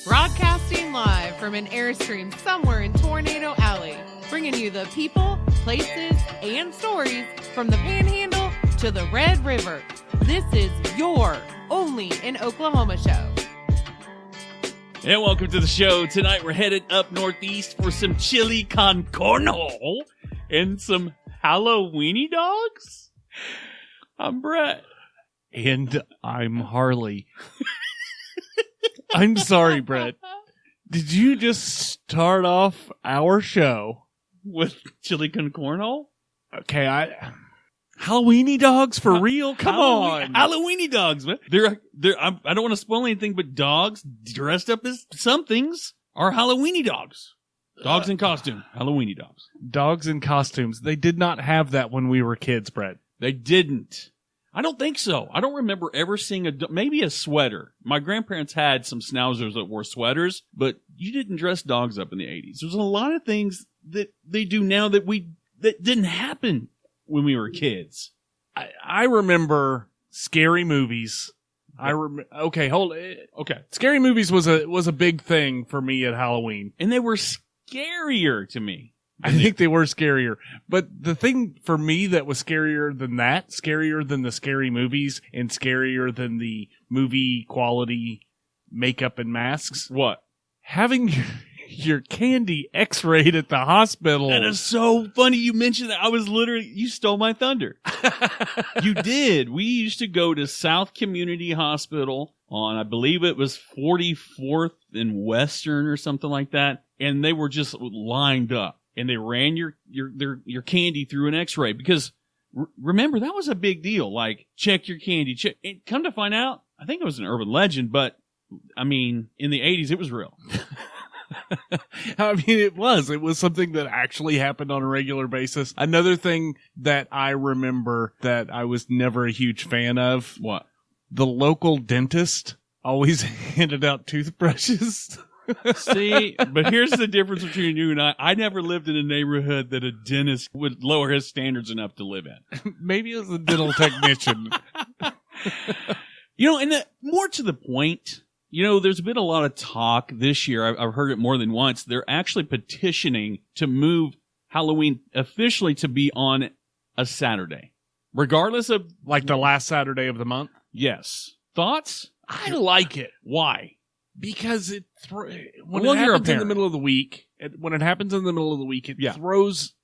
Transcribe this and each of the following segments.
Broadcasting live from an Airstream somewhere in Tornado Alley, bringing you the people, places, and stories from the Panhandle to the Red River. This is your Only in Oklahoma show. And welcome to the show. Tonight we're headed up northeast for some chili con cornhole and some Halloweeny dogs. I'm Brett. And I'm Harley. I'm sorry, Brett. Did you just start off our show with chili con cornhole? Okay, Halloweeny dogs for real? Come on. Halloweeny dogs, man. I don't want to spoil anything, but dogs dressed up as some things are Halloweeny dogs. Dogs in costume. Halloweeny dogs. Dogs in costumes. They did not have that when we were kids, Brett. They didn't. I don't think so. I don't remember ever seeing maybe a sweater. My grandparents had some schnauzers that wore sweaters, but you didn't dress dogs up in the 80s. There's a lot of things that they do now that didn't happen when we were kids. I remember scary movies. Okay. Scary movies was a big thing for me at Halloween. And they were scarier to me. I think they were scarier. But the thing for me that was scarier than the scary movies and scarier than the movie quality makeup and masks. What? Having your candy x-rayed at the hospital. That is so funny you mentioned that. You stole my thunder. You did. We used to go to South Community Hospital on, I believe it was 44th and Western or something like that. And they were just lined up. And they ran your candy through an x-ray because remember, that was a big deal. Like, check your candy. And come to find out, I think it was an urban legend, but I mean, in the 80s, it was real. I mean, it was something that actually happened on a regular basis. Another thing that I remember that I was never a huge fan of. What? The local dentist always handed out toothbrushes. See, but here's the difference between you and I. I never lived in a neighborhood that a dentist would lower his standards enough to live in. Maybe it was a dental technician. And more to the point, there's been a lot of talk this year. I've heard it more than once. They're actually petitioning to move Halloween officially to be on a Saturday, regardless of like the last Saturday of the month. Yes. Thoughts? I like it. Why? Because it happens in the middle of the week, it throws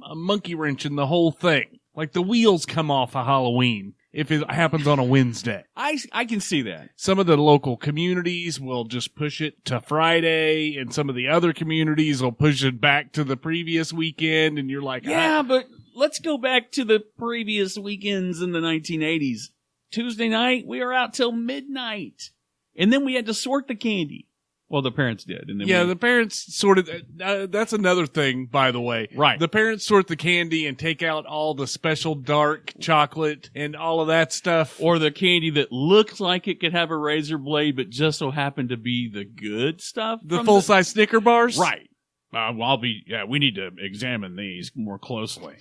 a monkey wrench in the whole thing. Like the wheels come off of Halloween if it happens on a Wednesday. I can see that. Some of the local communities will just push it to Friday, and some of the other communities will push it back to the previous weekend, and you're like, yeah, but let's go back to the previous weekends in the 1980s. Tuesday night, we were out till midnight. And then we had to sort the candy. Well, the parents did. And then the parents sorted. That's another thing, by the way. Right. The parents sort the candy and take out all the special dark chocolate and all of that stuff. Or the candy that looks like it could have a razor blade, but just so happened to be the good stuff. The full-size Snicker bars? Right. We need to examine these more closely.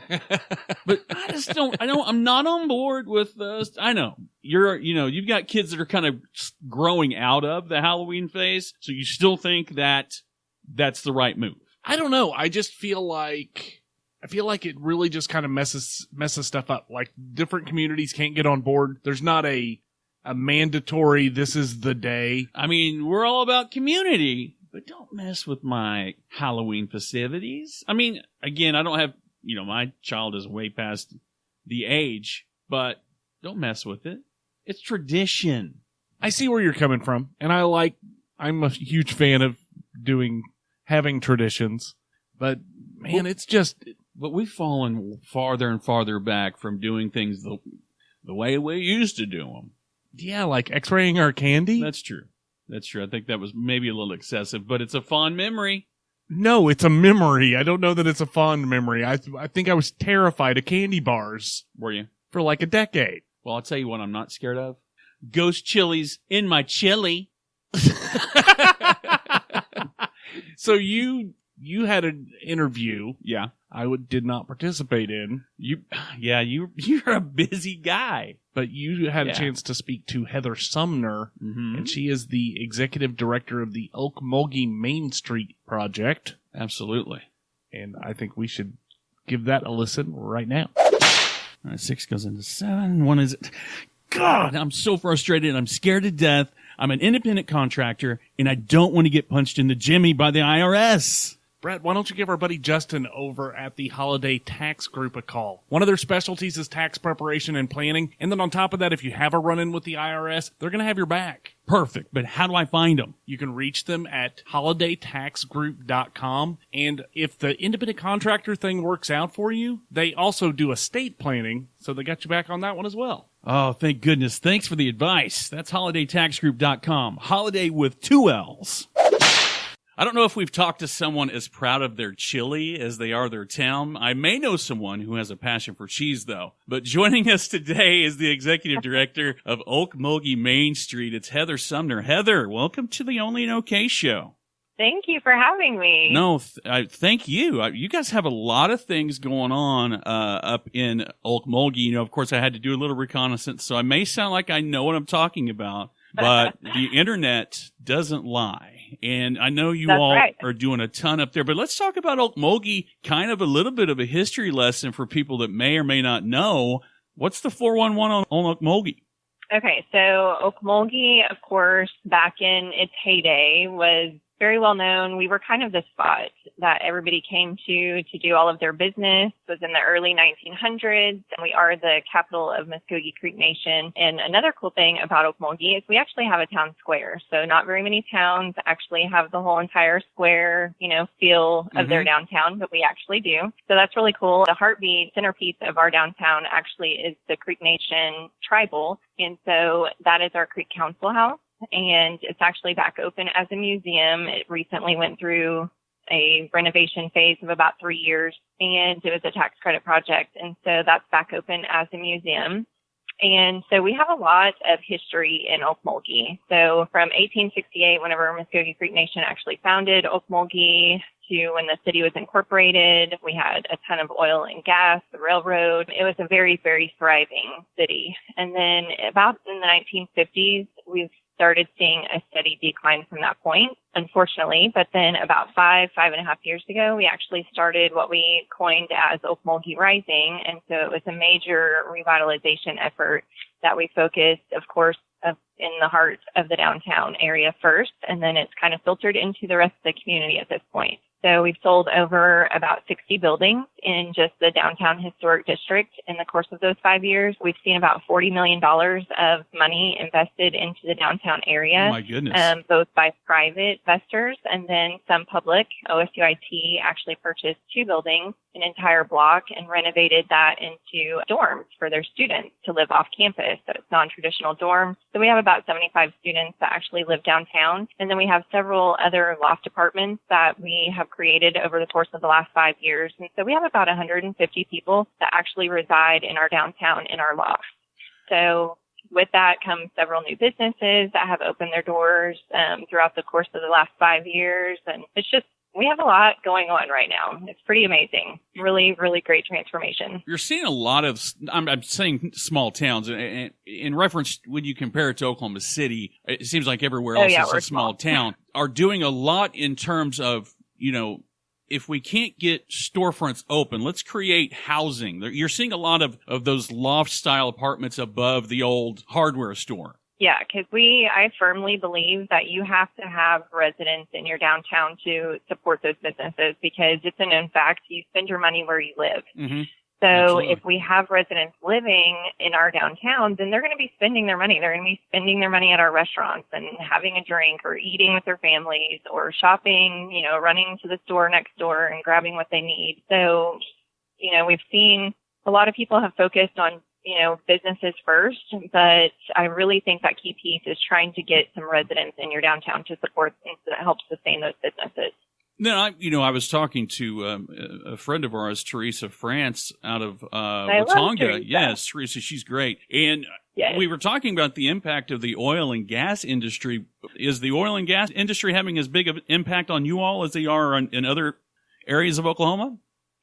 But I just I'm not on board with this. I know you've got kids that are kind of growing out of the Halloween phase. So you still think that that's the right move? I don't know. I just feel like it really just kind of messes stuff up. Like different communities can't get on board. There's not a mandatory, this is the day. I mean, we're all about community. But don't mess with my Halloween festivities. I mean, again, I don't have, my child is way past the age, but don't mess with it. It's tradition. I see where you're coming from, and I'm a huge fan of having traditions, but man, it's just. But we've fallen farther and farther back from doing things the way we used to do them. Yeah, like x-raying our candy? That's true. I think that was maybe a little excessive, but it's a fond memory. No, it's a memory. I don't know that it's a fond memory. I think I was terrified of candy bars. Were you? For like a decade. Well, I'll tell you what I'm not scared of. Ghost chilies in my chili. So you you had an interview. Yeah. I did not participate in. You're a busy guy. But you had a chance to speak to Heather Sumner, and she is the executive director of the Okmulgee Main Street project. Absolutely. And I think we should give that a listen right now. All right, 6 goes into 7. 1 is... God, I'm so frustrated. I'm scared to death. I'm an independent contractor, and I don't want to get punched in the jimmy by the IRS. Brad, why don't you give our buddy Justin over at the Holiday Tax Group a call? One of their specialties is tax preparation and planning. And then on top of that, if you have a run-in with the IRS, they're going to have your back. Perfect. But how do I find them? You can reach them at holidaytaxgroup.com. And if the independent contractor thing works out for you, they also do estate planning. So they got you back on that one as well. Oh, thank goodness. Thanks for the advice. That's holidaytaxgroup.com. Holiday with 2 L's. I don't know if we've talked to someone as proud of their chili as they are their town. I may know someone who has a passion for cheese, though. But joining us today is the executive director of Okmulgee Main Street. It's Heather Sumner. Heather, welcome to the OnlyinOKShow. Thank you for having me. No, thank you. You guys have a lot of things going on up in Okmulgee. You know, of course, I had to do a little reconnaissance, so I may sound like I know what I'm talking about, but the internet doesn't lie. And I know you are doing a ton up there, but let's talk about Okmulgee, kind of a little bit of a history lesson for people that may or may not know. What's the 411 on Okmulgee? Okay, so Okmulgee, of course, back in its heyday was very well known. We were kind of the spot that everybody came to do all of their business. It was in the early 1900s, and we are the capital of Muskogee Creek Nation. And another cool thing about Okmulgee is we actually have a town square. So not very many towns actually have the whole entire square, feel of their downtown, but we actually do. So that's really cool. The heartbeat centerpiece of our downtown actually is the Creek Nation Tribal. And so that is our Creek Council House. And it's actually back open as a museum. It recently went through a renovation phase of about 3 years, and it was a tax credit project. And so that's back open as a museum. And so we have a lot of history in Okmulgee. So from 1868, whenever Muskogee Creek Nation actually founded Okmulgee, to when the city was incorporated, we had a ton of oil and gas, the railroad. It was a very, very thriving city. And then about in the 1950s, we've started seeing a steady decline from that point, unfortunately. But then about 5.5 years ago, we actually started what we coined as Okmulgee Rising. And so it was a major revitalization effort that we focused, of course, in the heart of the downtown area first, and then it's kind of filtered into the rest of the community at this point. So we've sold over about 60 buildings in just the downtown historic district in the course of those 5 years. We've seen about $40 million of money invested into the downtown area. Oh my goodness. Both by private investors and then some public. OSUIT actually purchased 2 buildings, an entire block, and renovated that into dorms for their students to live off campus. So it's non-traditional dorms. So we have about 75 students that actually live downtown. And then we have several other loft apartments that we have created over the course of the last 5 years. And so we have about 150 people that actually reside in our downtown in our lofts. So with that comes several new businesses that have opened their doors throughout the course of the last 5 years. And it's just, we have a lot going on right now. It's pretty amazing. Really, really great transformation. You're seeing a lot of, I'm saying small towns, and in reference, when you compare it to Oklahoma City, it seems like everywhere else is a small town, are doing a lot in terms of, if we can't get storefronts open, let's create housing. You're seeing a lot of those loft-style apartments above the old hardware store. Yeah, because I firmly believe that you have to have residents in your downtown to support those businesses, because it's a known fact. You spend your money where you live. Mm-hmm. So Absolutely. If we have residents living in our downtown, then they're going to be spending their money. They're going to be spending their money at our restaurants and having a drink or eating with their families or shopping, running to the store next door and grabbing what they need. So, we've seen a lot of people have focused on businesses first, but I really think that key piece is trying to get some residents in your downtown to support things that help sustain those businesses. No, I was talking to a friend of ours, Teresa France, out of Watonga. Yes, Teresa, she's great. And we were talking about the impact of the oil and gas industry. Is the oil and gas industry having as big of an impact on you all as they are in other areas of Oklahoma?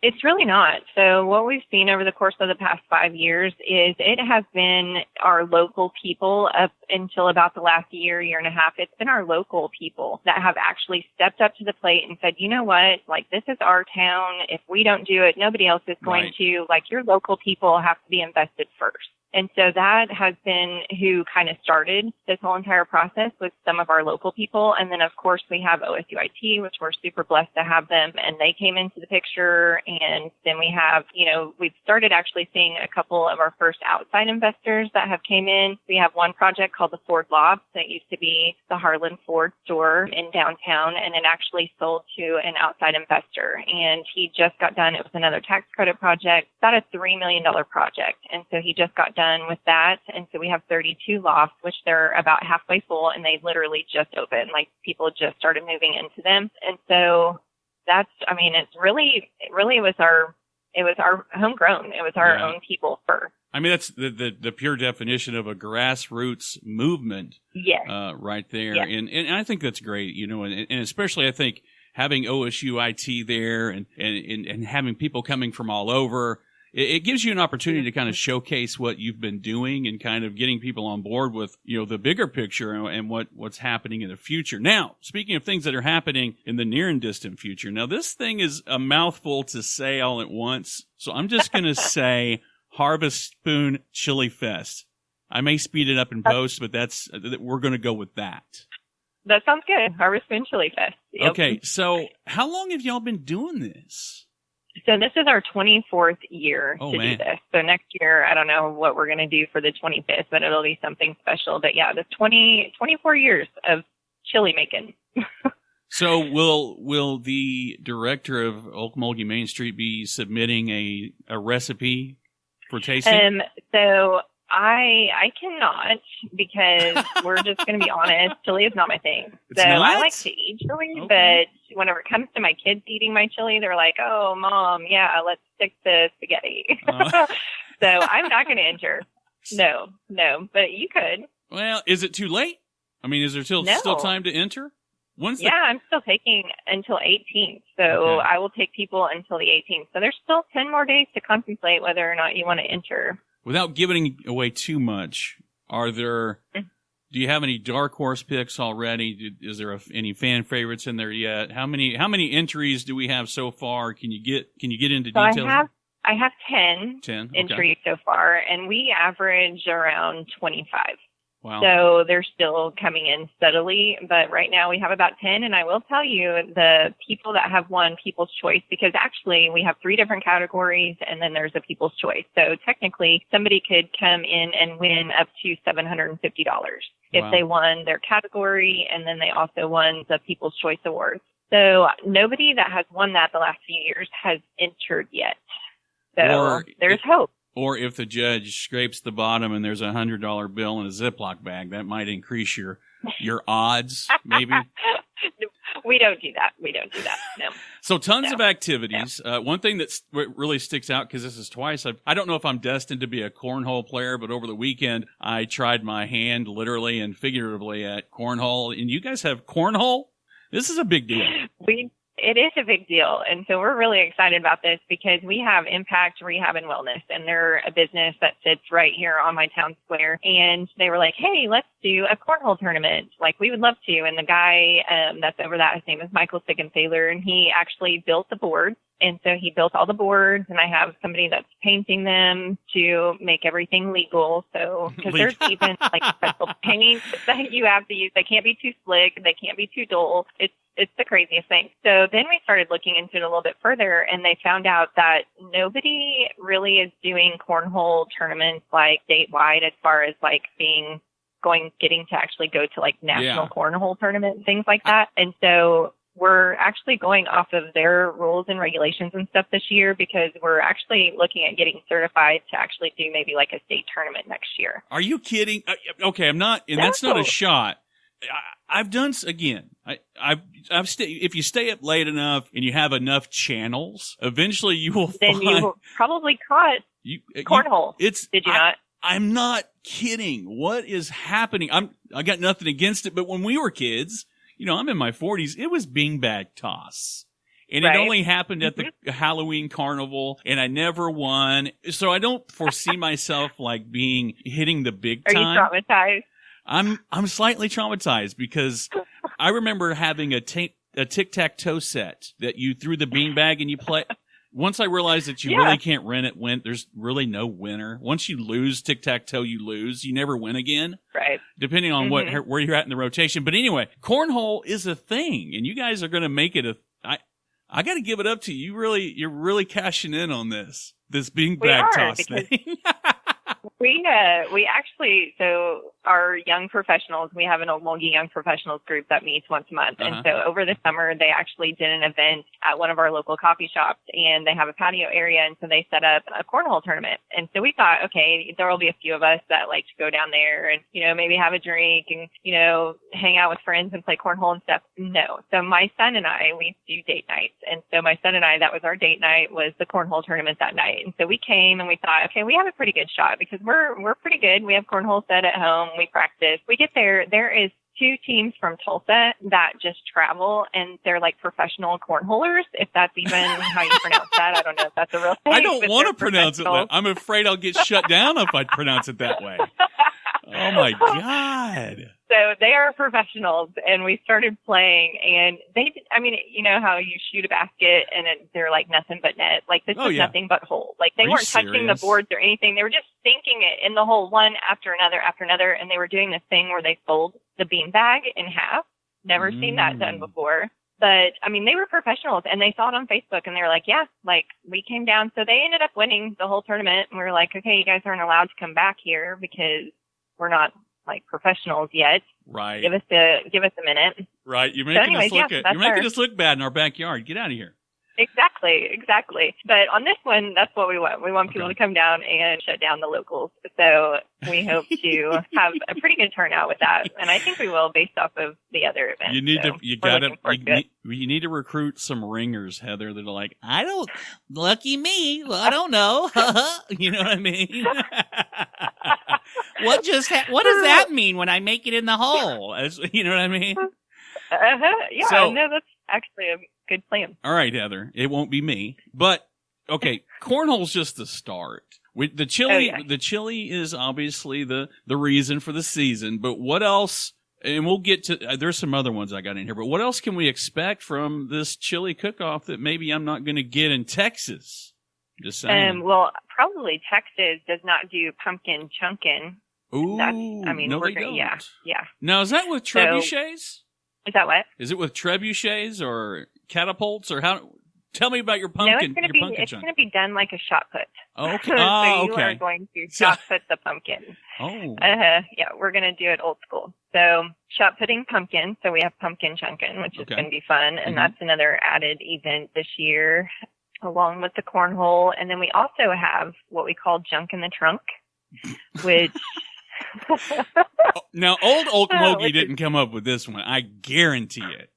It's really not. So what we've seen over the course of the past 5 years is it has been our local people up until about the last year and a half. It's been our local people that have actually stepped up to the plate and said, you know what, like, this is our town. If we don't do it, nobody else is going to. Like, your local people have to be invested first. And so that has been who kind of started this whole entire process with some of our local people. And then, of course, we have OSUIT, which we're super blessed to have them. And they came into the picture. And then we have, we've started actually seeing a couple of our first outside investors that have came in. We have one project called the Ford Loft that used to be the Harlan Ford store in downtown. And it actually sold to an outside investor. And he just got done. It was another tax credit project, about a $3 million project. And so he just got done with that. And so we have 32 lofts, which they're about halfway full, and they literally just opened. Like, people just started moving into them. And so that's, it's really, it was our homegrown. It was our own people first. I mean, that's the pure definition of a grassroots movement. Yes. Right there. Yes. And I think that's great, and especially I think having OSUIT there and having people coming from all over, it gives you an opportunity to kind of showcase what you've been doing and kind of getting people on board with, the bigger picture and what's happening in the future. Now, speaking of things that are happening in the near and distant future, now this thing is a mouthful to say all at once. So I'm just going to say Harvest Spoon Chili Fest. I may speed it up in post, but we're going to go with that. That sounds good. Harvest Spoon Chili Fest. Yep. Okay. So how long have y'all been doing this? So this is our 24th year to do this. So next year, I don't know what we're going to do for the 25th, but it'll be something special. But yeah, the 24 years of chili making. So will the director of Okmulgee Main Street be submitting a recipe for tasting? So I cannot, because we're just going to be honest. Chili is not my thing. It's so not? I like to eat chili, but whenever it comes to my kids eating my chili, they're like, "Oh, Mom, yeah, let's stick to spaghetti." So I'm not going to enter. No, but you could. Well, is it too late? I mean, is there still time to enter? I'm still taking until 18th. So I will take people until the 18th. So there's still 10 more days to contemplate whether or not you want to enter. Without giving away too much, do you have any dark horse picks already? Is there any fan favorites in there yet? How many entries do we have so far? Can you get into details? I have 10 entries so far, and we average around 25. Wow. So they're still coming in steadily, but right now we have about 10. And I will tell you, the people that have won People's Choice, because actually we have 3 different categories and then there's a People's Choice. So technically somebody could come in and win up to $750 if they won their category, and then they also won the People's Choice Awards. So nobody that has won that the last few years has entered yet. So there's hope. Or if the judge scrapes the bottom and there's $100 bill in a Ziploc bag, that might increase your odds, maybe. We don't do that. No. So tons of activities. One thing that really sticks out, because this is twice, I don't know if I'm destined to be a cornhole player, but over the weekend I tried my hand literally and figuratively at cornhole. And you guys have cornhole? This is a big deal. It is a big deal. And so we're really excited about this because we have Impact Rehab and Wellness, and they're a business that sits right here on my town square. And they were like, hey, let's do a cornhole tournament. Like, we would love to. And the guy that's over that, his name is Michael Siggenthaler, and he actually built the boards. And so he built all the boards, and I have somebody that's painting them to make everything legal. So, because there's even like special paints that you have to use. They can't be too slick. They can't be too dull. It's the craziest thing. So then we started looking into it a little bit further, and they found out that nobody really is doing cornhole tournaments like statewide, as far as like getting to actually go to like national cornhole tournament, things like that. And so we're actually going off of their rules and regulations and stuff this year, because we're actually looking at getting certified to actually do maybe like a state tournament next year. Are you kidding? Okay, I'm not, and that's not a shot. I've done again. If you stay up late enough and you have enough channels, eventually you will find. Then you probably caught cornhole. Did you not? I'm not kidding. What is happening? I got nothing against it, but when we were kids, I'm in my 40s. It was beanbag toss, And it only happened at the Halloween carnival, and I never won. So I don't foresee myself like hitting the big time. Are you traumatized? I'm slightly traumatized because I remember having a tic-tac-toe set that you threw the beanbag and you play. Once I realized that you really can't there's really no winner. Once you lose tic-tac-toe, you lose. You never win again. Right. Depending on where you're at in the rotation. But anyway, cornhole is a thing, and you guys are going to make it I got to give it up to you. You're really cashing in on this beanbag toss thing. We actually, so our young professionals, we have an Okmulgee young professionals group that meets once a month. And so over the summer, they actually did an event at one of our local coffee shops, and they have a patio area. And so they set up a cornhole tournament. And so we thought, okay, there will be a few of us that like to go down there and, maybe have a drink and, hang out with friends and play cornhole and stuff. No. So my son and I, we do date nights. And so my son and I, that was our date night, was the cornhole tournament that night. And so we came and we thought, okay, we have a pretty good shot because we're pretty good. We have cornhole set at home. We practice. We get there. There is 2 teams from Tulsa that just travel, and they're like professional cornholers, if that's even how you pronounce that. I don't know if that's a real thing. I don't want to pronounce it. I'm afraid I'll get shut down if I pronounce it that way. Oh, my God. So they are professionals, and we started playing, and you know how you shoot a basket and they're like nothing but net. Like this was nothing but hole. Like they weren't touching the boards or anything. They were just sinking it in the hole one after another, and they were doing this thing where they fold the beanbag in half. Never seen that done before. But, they were professionals, and they saw it on Facebook, and they were like, yeah, like, we came down. So they ended up winning the whole tournament, and we were like, okay, you guys aren't allowed to come back here because we're not like professionals yet. Right. Give us a minute. Right. You're making us look bad in our backyard. Get out of here. Exactly. But on this one, that's what we want. We want people to come down and shut down the locals. So we hope to have a pretty good turnout with that. And I think we will based off of the other events. You need to recruit some ringers, Heather, that are like, lucky me. Well, I don't know. You know what I mean? What does that mean when I make it in the hole? You know what I mean? Yeah, so, no, that's actually a good plan. All right, Heather. It won't be me. But, okay, cornhole's just the start. The chili is obviously the reason for the season. But what else, and we'll get to, there's some other ones I got in here, but what else can we expect from this chili cook-off that maybe I'm not going to get in Texas? Just saying. Well, probably Texas does not do pumpkin chunkin. Ooh, no, they don't. Yeah. Now, is that with trebuchets? Is that what? Is it with trebuchets or catapults or how? Tell me about your pumpkin. No, it's going to be done like a shot put. Oh, okay. So you are going to shot put the pumpkin. Oh. Yeah, we're going to do it old school. So shot putting pumpkin. So we have pumpkin chunkin, which is going to be fun, and that's another added event this year, along with the cornhole. And then we also have what we call junk in the trunk, which. Now, old Okmulgee didn't come up with this one. I guarantee it.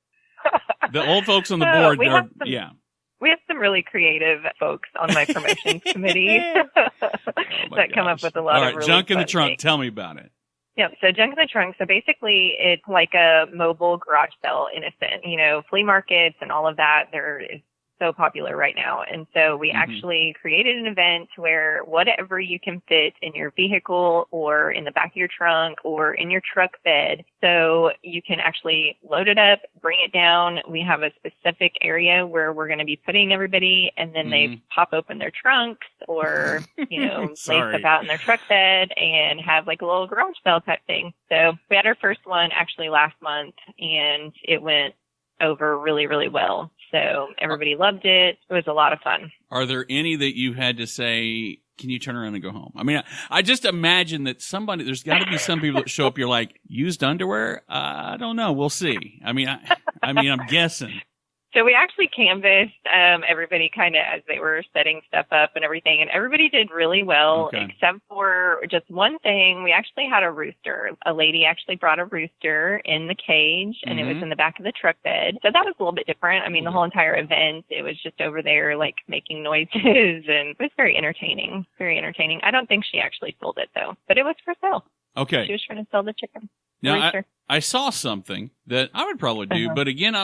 The old folks on the board, we have some really creative folks on my promotions committee that come up with a lot of really junk in the trunk. things. Tell me about it. Yeah, so junk in the trunk. So basically, it's like a mobile garage sale in a sense. Flea markets and all of that. Is so popular right now. And so we actually created an event where whatever you can fit in your vehicle or in the back of your trunk or in your truck bed, so you can actually load it up, bring it down. We have a specific area where we're going to be putting everybody, and then they pop open their trunks or, lay stuff out in their truck bed and have like a little garage sale type thing. So we had our first one actually last month, and it went over really, really well. So everybody loved it. It was a lot of fun. Are there any that you had to say, can you turn around and go home? I mean, I just imagine that there's got to be some people that show up, you're like, used underwear? I don't know. We'll see. I'm guessing. So we actually canvassed everybody kind of as they were setting stuff up and everything, and everybody did really well, except for just one thing. We actually had a rooster. A lady actually brought a rooster in the cage, and it was in the back of the truck bed. So that was a little bit different. I mean, the whole entire event, it was just over there, like, making noises, and it was very entertaining. Very entertaining. I don't think she actually sold it, though, but it was for sale. Okay. She was trying to sell the chicken. Now, I saw something that I would probably do, but again,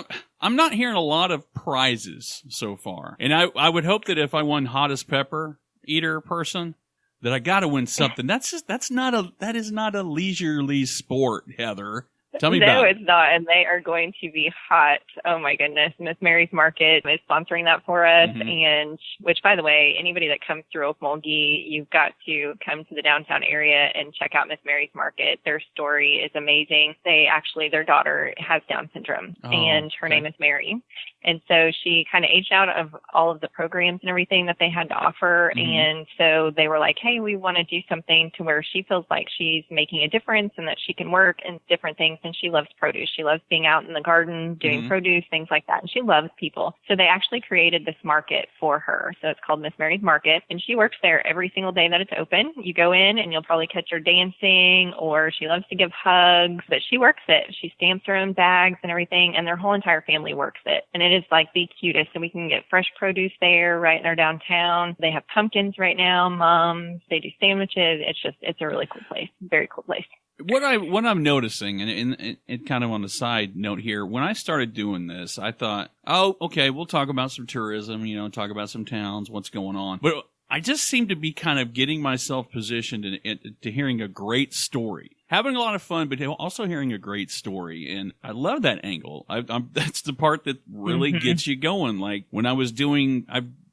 I'm not hearing a lot of prizes so far. And I would hope that if I won hottest pepper eater person, that I got to win something. That is not a leisurely sport, Heather. Tell me about it. No, it's not, and they are going to be hot. Oh my goodness. Miss Mary's Market is sponsoring that for us, and which, by the way, anybody that comes through Okmulgee, you've got to come to the downtown area and check out Miss Mary's Market. Their story is amazing. Their daughter has Down syndrome, and her name is Mary. And so she kind of aged out of all of the programs and everything that they had to offer. And so they were like, hey, we want to do something to where she feels like she's making a difference and that she can work in different things. And she loves produce. She loves being out in the garden, doing produce, things like that. And she loves people. So they actually created this market for her. So it's called Miss Mary's Market. And she works there every single day that it's open. You go in and you'll probably catch her dancing, or she loves to give hugs, but she works it. She stamps her own bags and everything. And their whole entire family works it. And it is like the cutest. And we can get fresh produce there right in our downtown. They have pumpkins right now, mums. They do sandwiches. It's a really cool place. Very cool place. What I'm noticing, and kind of on the side note here, when I started doing this, I thought, oh, okay, we'll talk about some tourism, talk about some towns, what's going on. But I just seem to be kind of getting myself positioned to hearing a great story. Having a lot of fun, but also hearing a great story. And I love that angle. That's the part that really gets you going. Like when I was in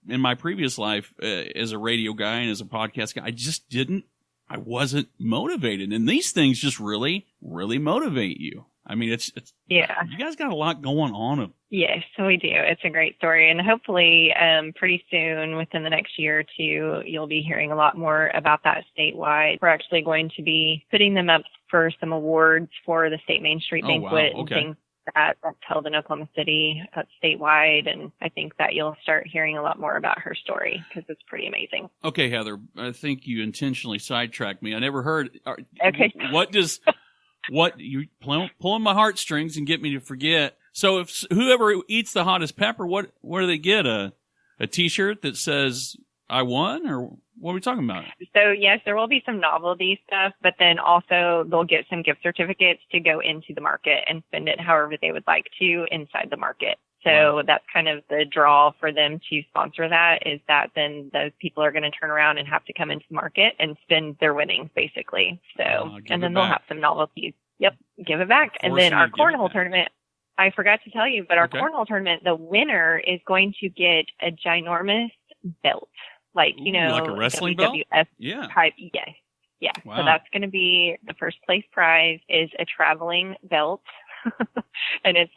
my previous life as a radio guy and as a podcast guy, I wasn't motivated. And these things just really, really motivate you. I mean, it's you guys got a lot going on. Yes, we do. It's a great story. And hopefully pretty soon, within the next year or two, you'll be hearing a lot more about that statewide. We're actually going to be putting them up for some awards for the State Main Street Banquet and things that's held in Oklahoma City statewide. And I think that you'll start hearing a lot more about her story because it's pretty amazing. Okay, Heather, I think you intentionally sidetracked me. I never heard. Okay. What you pulling my heartstrings and get me to forget. So if whoever eats the hottest pepper, what do they get? A T-shirt that says I won, or what are we talking about? So yes, there will be some novelty stuff, but then also they'll get some gift certificates to go into the market and spend it however they would like to inside the market. So that's kind of the draw for them to sponsor that, is that then those people are going to turn around and have to come into the market and spend their winnings, basically. So, and then they'll have some novelties. Yep, give it back. And then our cornhole tournament, I forgot to tell you, but our cornhole tournament, the winner is going to get a ginormous belt. Like a wrestling belt? Type. Yes. Yeah. Wow. So that's going to be the first place prize is a traveling belt. And it's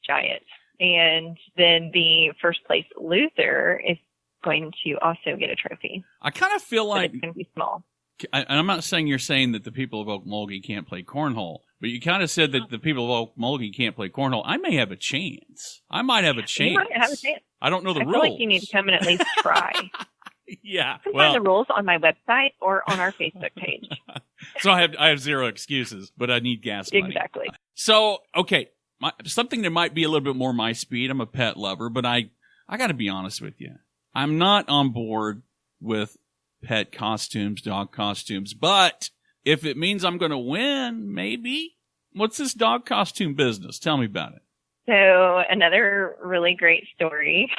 giant. And then the first place loser is going to also get a trophy. I kind of feel like it's going to be small. I'm not saying you're saying that the people of Okmulgee can't play cornhole, but you kind of said that the people of Okmulgee can't play cornhole. I may have a chance. I might have a chance. You might have a chance. I don't know the rules. I feel like you need to come and at least try. Yeah. You can find the rules on my website or on our Facebook page. So I have zero excuses, but I need gas money. Exactly. So, okay. Something that might be a little bit more my speed. I'm a pet lover, but I got to be honest with you. I'm not on board with pet costumes, dog costumes, but if it means I'm going to win, maybe. What's this dog costume business? Tell me about it. So another really great story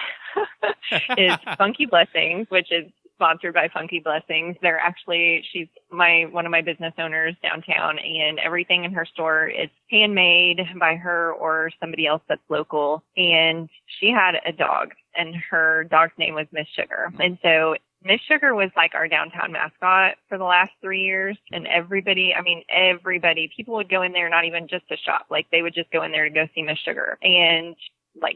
is Funky Blessings, which is sponsored by Funky Blessings. She's one of my business owners downtown, and everything in her store is handmade by her or somebody else that's local. And she had a dog, and her dog's name was Miss Sugar. And so Miss Sugar was like our downtown mascot for the last 3 years. And everybody, people would go in there not even just to shop. Like they would just go in there to go see Miss Sugar and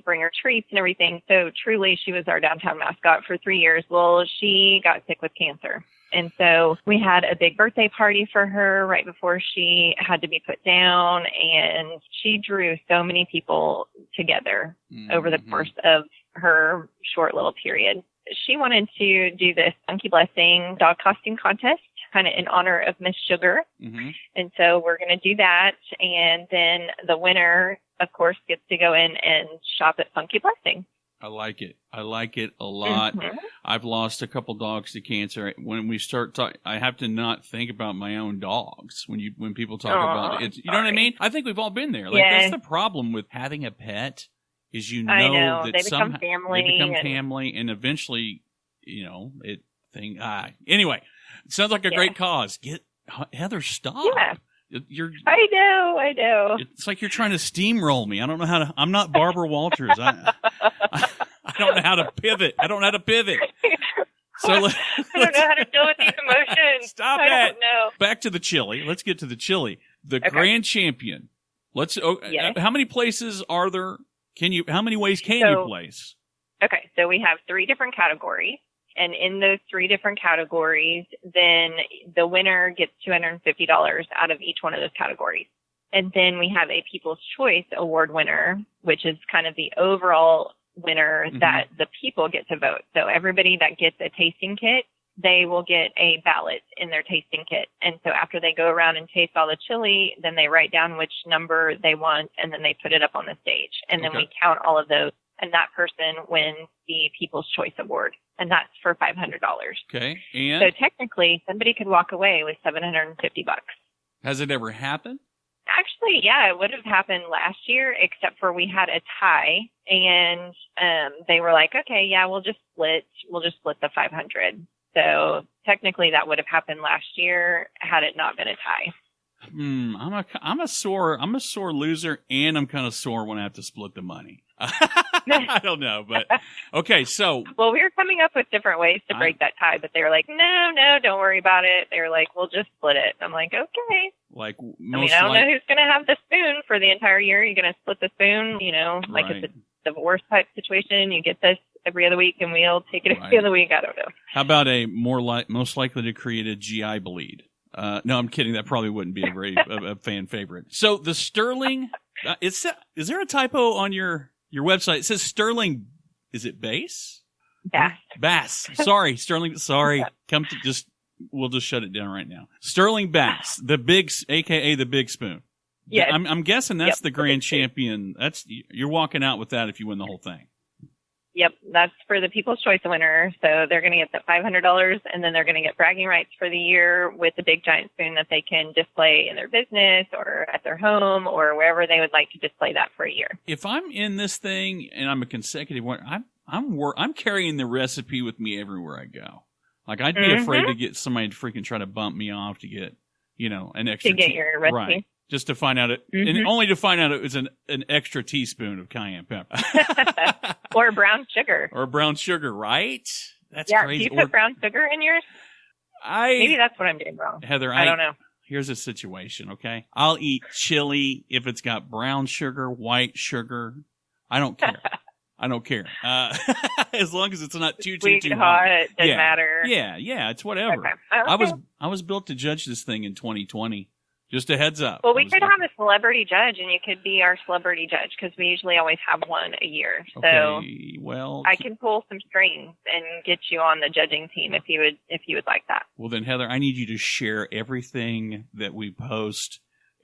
bring her treats and everything. So truly she was our downtown mascot for 3 years. Well, she got sick with cancer. And so we had a big birthday party for her right before she had to be put down. And she drew so many people together over the course of her short little period. She wanted to do this Funky Blessing dog costume contest, kind of in honor of Miss Sugar. And so we're going to do that. And then the winner, of course, gets to go in and shop at Funky Blessing. I like it. I like it a lot. Mhm. I've lost a couple dogs to cancer. When we start talking, I have to not think about my own dogs when people talk about it. You know what I mean? I think we've all been there. Like that's the problem with having a pet is I know. that They become family. they become family, and eventually, Anyway, it sounds like a great cause. Get Heather, stop. Yeah. I know. It's like you're trying to steamroll me. I don't know how to. I'm not Barbara Walters. I don't know how to pivot. So I don't know how to deal with these emotions. Stop I that. don't know. Back to the chili. Let's get to the chili. The Okay. grand champion. Yes. How many places are there? How many ways can you place? Okay, so we have 3 different categories. And in those 3 different categories, then the winner gets $250 out of each one of those categories. And then we have a People's Choice Award winner, which is kind of the overall winner that the people get to vote. So everybody that gets a tasting kit, they will get a ballot in their tasting kit. And so after they go around and taste all the chili, then they write down which number they want, and then they put it up on the stage. And then we count all of those, and that person wins the People's Choice Award. And that's for $500. Okay. And so technically, somebody could walk away with $750. Has it ever happened? Actually, yeah, it would have happened last year, except for we had a tie, and they were like, okay, yeah, we'll just split the 500. So technically, that would have happened last year had it not been a tie. I'm a sore loser, and I'm kind of sore when I have to split the money. I don't know, but okay. So, well, we were coming up with different ways to break that tie, but they were like, no, don't worry about it. They were like, we'll just split it. I'm like, okay. Like, I don't know who's going to have the spoon for the entire year. You're going to split the spoon, like it's a divorce type situation. You get this every other week, and we'll take it every other week. I don't know. How about a most likely to create a GI bleed? No, I'm kidding. That probably wouldn't be a fan favorite. So the Sterling, is there a typo on your website? It says Sterling. Is it bass? Bass. Sorry, Sterling. Sorry. We'll just shut it down right now. Sterling Bass, AKA the Big Spoon. Yeah. I'm guessing that's the grand champion. You're walking out with that if you win the whole thing. Yep, that's for the People's Choice winner. So they're going to get that $500, and then they're going to get bragging rights for the year with the big giant spoon that they can display in their business or at their home or wherever they would like to display that for a year. If I'm in this thing and I'm a consecutive winner, I'm carrying the recipe with me everywhere I go. Like I'd be afraid to get somebody to freaking try to bump me off to get, an extra to get your recipe. Right. Just to find out and only to find out it was an extra teaspoon of cayenne pepper. Or brown sugar. Or brown sugar, right? That's crazy. Do you put brown sugar in yours? Maybe that's what I'm doing wrong. Heather, I don't know. Here's a situation, okay? I'll eat chili if it's got brown sugar, white sugar. I don't care. As long as it's not too hot. It doesn't matter. Yeah, it's whatever. Okay. I was built to judge this thing in 2020. Just a heads up. Well, we could have a celebrity judge, and you could be our celebrity judge because we usually always have one a year. So I can pull some strings and get you on the judging team if you would like that. Well, then, Heather, I need you to share everything that we post.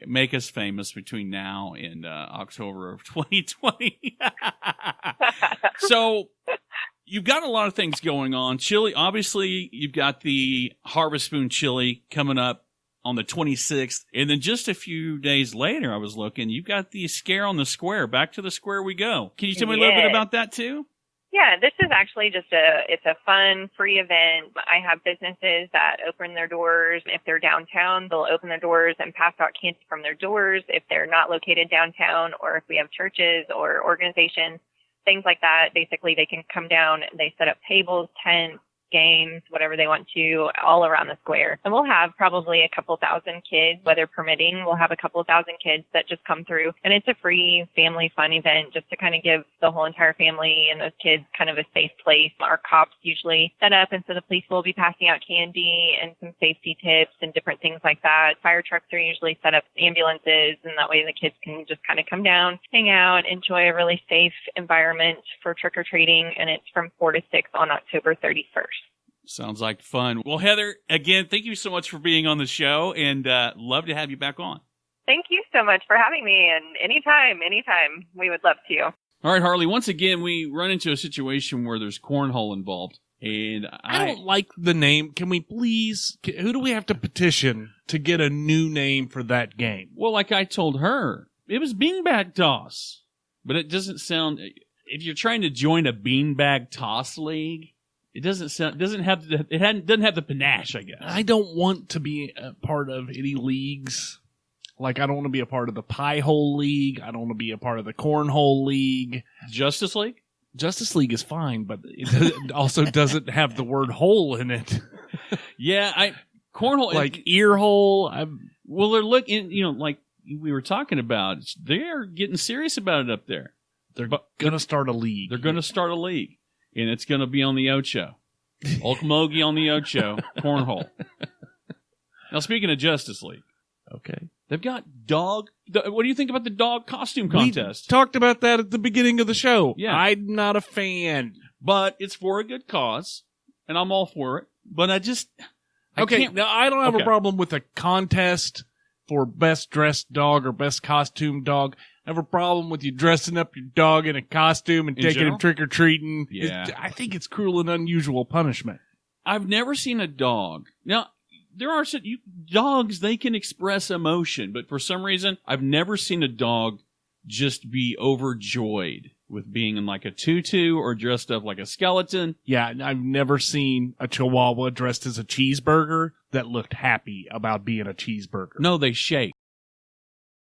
Make us famous between now and October of 2020. So you've got a lot of things going on. Chili, obviously, you've got the Harvest Spoon chili coming up on the 26th. And then just a few days later, I was looking, you've got the Scare on the Square. Back to the Square we go. Can you tell me a little bit about that too? Yeah, this is actually it's a fun, free event. I have businesses that open their doors. If they're downtown, they'll open their doors and pass out candy from their doors. If they're not located downtown, or if we have churches or organizations, things like that, basically they can come down and they set up tables, tents, games, whatever they want to, all around the square. And we'll have probably a couple thousand kids, weather permitting. We'll have a couple thousand kids that just come through. And it's a free family fun event just to kind of give the whole entire family and those kids kind of a safe place. Our cops usually set up, and so the police will be passing out candy and some safety tips and different things like that. Fire trucks are usually set up, ambulances, and that way the kids can just kind of come down, hang out, enjoy a really safe environment for trick-or-treating. And it's from 4 to 6 on October 31st. Sounds like fun. Well, Heather, again, thank you so much for being on the show, and love to have you back on. Thank you so much for having me, and anytime, we would love to. All right, Harley, once again, we run into a situation where there's cornhole involved. And I don't like the name. Can we please, who do we have to petition to get a new name for that game? Well, like I told her, it was beanbag toss. But it doesn't sound, if you're trying to join a beanbag toss league, it doesn't have the panache, I guess. I don't want to be a part of any leagues. Like, I don't want to be a part of the Pie Hole League. I don't want to be a part of the Cornhole League. Justice League? Justice League is fine, but it also doesn't have the word hole in it. Yeah, cornhole. Like ear hole. Well, they're looking, like we were talking about, they're getting serious about it up there. They're going to start a league. They're going to start a league, and it's going to be on the Ocho. Okmulgee on the Ocho, cornhole. Now, speaking of Justice League. Okay. They've got what do you think about the dog costume contest? We talked about that at the beginning of the show. Yeah. I'm not a fan. But it's for a good cause, and I'm all for it. But I now I don't have a problem with a contest for best dressed dog or best costume dog. I have a problem with you dressing up your dog in a costume and taking him trick-or-treating. Yeah. I think it's cruel and unusual punishment. I've never seen a dog. Now, there are dogs, they can express emotion, but for some reason, I've never seen a dog just be overjoyed with being in like a tutu or dressed up like a skeleton. Yeah, I've never seen a Chihuahua dressed as a cheeseburger that looked happy about being a cheeseburger. No, they shake.